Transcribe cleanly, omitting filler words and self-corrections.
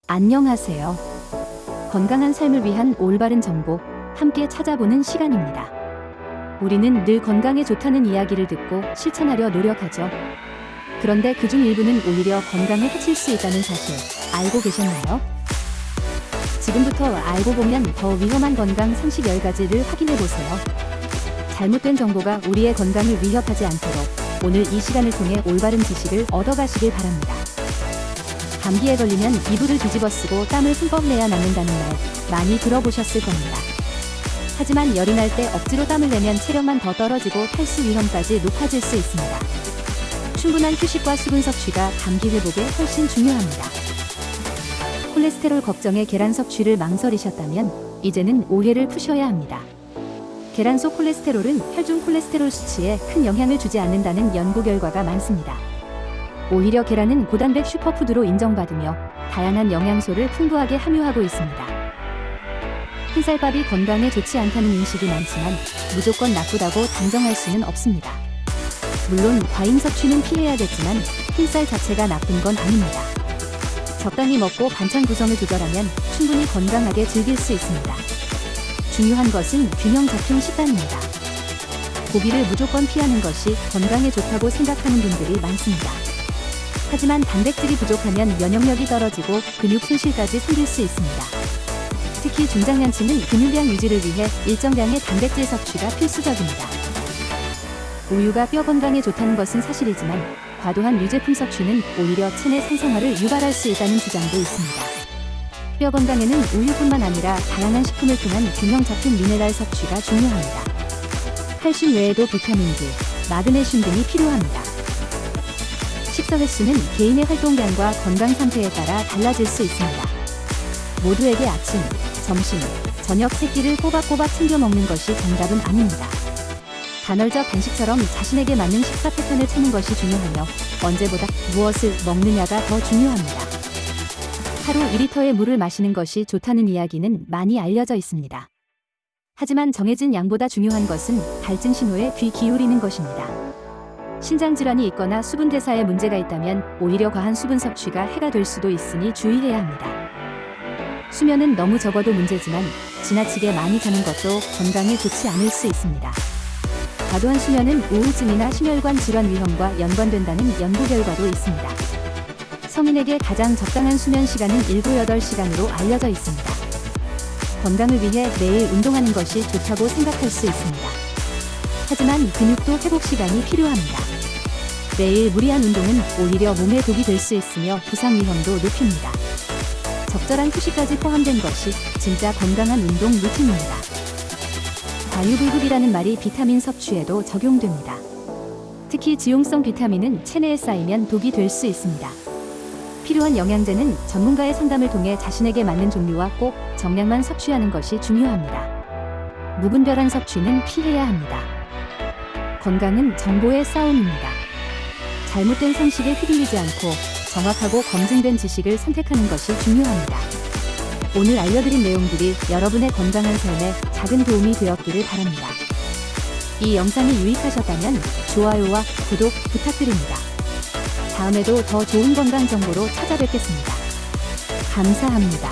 안녕하세요. 건강한 삶을 위한 올바른 정보 함께 찾아보는 시간입니다. 우리는 늘 건강에 좋다는 이야기를 듣고 실천하려 노력하죠. 그런데 그중 일부는 오히려 건강에 해칠 수 있다는 사실 알고 계셨나요? 지금부터 알고 보면 더 위험한 건강 상식 10가지를 확인해 보세요. 잘못된 정보가 우리의 건강을 위협하지 않도록 오늘 이 시간을 통해 올바른 지식을 얻어가시길 바랍니다. 감기에 걸리면 이불을 뒤집어 쓰고 땀을 흠뻑 내야 낫는다는 말 많이 들어보셨을 겁니다. 하지만 열이 날 때 억지로 땀을 내면 체력만 더 떨어지고 탈수 위험까지 높아질 수 있습니다. 충분한 휴식과 수분 섭취가 감기 회복에 훨씬 중요합니다. 콜레스테롤 걱정에 계란 섭취를 망설이셨다면 이제는 오해를 푸셔야 합니다. 계란 속 콜레스테롤은 혈중 콜레스테롤 수치에 큰 영향을 주지 않는다는 연구 결과가 많습니다. 오히려 계란은 고단백 슈퍼푸드로 인정받으며 다양한 영양소를 풍부하게 함유하고 있습니다. 흰쌀밥이 건강에 좋지 않다는 인식이 많지만 무조건 나쁘다고 단정할 수는 없습니다. 물론 과잉 섭취는 피해야겠지만 흰쌀 자체가 나쁜 건 아닙니다. 적당히 먹고 반찬 구성을 조절하면 충분히 건강하게 즐길 수 있습니다. 중요한 것은 균형 잡힌 식단입니다. 고기를 무조건 피하는 것이 건강에 좋다고 생각하는 분들이 많습니다. 하지만 단백질이 부족하면 면역력이 떨어지고 근육 손실까지 생길 수 있습니다. 특히 중장년층은 근육량 유지를 위해 일정량의 단백질 섭취가 필수적입니다. 우유가 뼈 건강에 좋다는 것은 사실이지만 과도한 유제품 섭취는 오히려 체내 산성화를 유발할 수 있다는 주장도 있습니다. 뼈 건강에는 우유뿐만 아니라 다양한 식품을 통한 균형 잡힌 미네랄 섭취가 중요합니다. 칼슘 외에도 비타민 D, 마그네슘 등이 필요합니다. 식사 횟수는 개인의 활동량과 건강 상태에 따라 달라질 수 있습니다. 모두에게 아침, 점심, 저녁 3끼를 꼬박꼬박 챙겨 먹는 것이 정답은 아닙니다. 간헐적 단식처럼 자신에게 맞는 식사 패턴을 찾는 것이 중요하며 언제보다 무엇을 먹느냐가 더 중요합니다. 하루 2리터의 물을 마시는 것이 좋다는 이야기는 많이 알려져 있습니다. 하지만 정해진 양보다 중요한 것은 갈증 신호에 귀 기울이는 것입니다. 신장 질환이 있거나 수분 대사에 문제가 있다면 오히려 과한 수분 섭취가 해가 될 수도 있으니 주의해야 합니다. 수면은 너무 적어도 문제지만 지나치게 많이 자는 것도 건강에 좋지 않을 수 있습니다. 과도한 수면은 우울증이나 심혈관 질환 위험과 연관된다는 연구 결과도 있습니다. 성인에게 가장 적당한 수면 시간은 7-8시간으로 알려져 있습니다. 건강을 위해 매일 운동하는 것이 좋다고 생각할 수 있습니다. 하지만 근육도 회복 시간이 필요합니다. 매일 무리한 운동은 오히려 몸에 독이 될 수 있으며 부상 위험도 높입니다. 적절한 휴식까지 포함된 것이 진짜 건강한 운동 루틴입니다. 과유불급이라는 말이 비타민 섭취에도 적용됩니다. 특히 지용성 비타민은 체내에 쌓이면 독이 될 수 있습니다. 필요한 영양제는 전문가의 상담을 통해 자신에게 맞는 종류와 꼭 정량만 섭취하는 것이 중요합니다. 무분별한 섭취는 피해야 합니다. 건강은 정보의 싸움입니다. 잘못된 상식에 휘둘리지 않고 정확하고 검증된 지식을 선택하는 것이 중요합니다. 오늘 알려드린 내용들이 여러분의 건강한 삶에 작은 도움이 되었기를 바랍니다. 이 영상이 유익하셨다면 좋아요와 구독 부탁드립니다. 다음에도 더 좋은 건강 정보로 찾아뵙겠습니다. 감사합니다.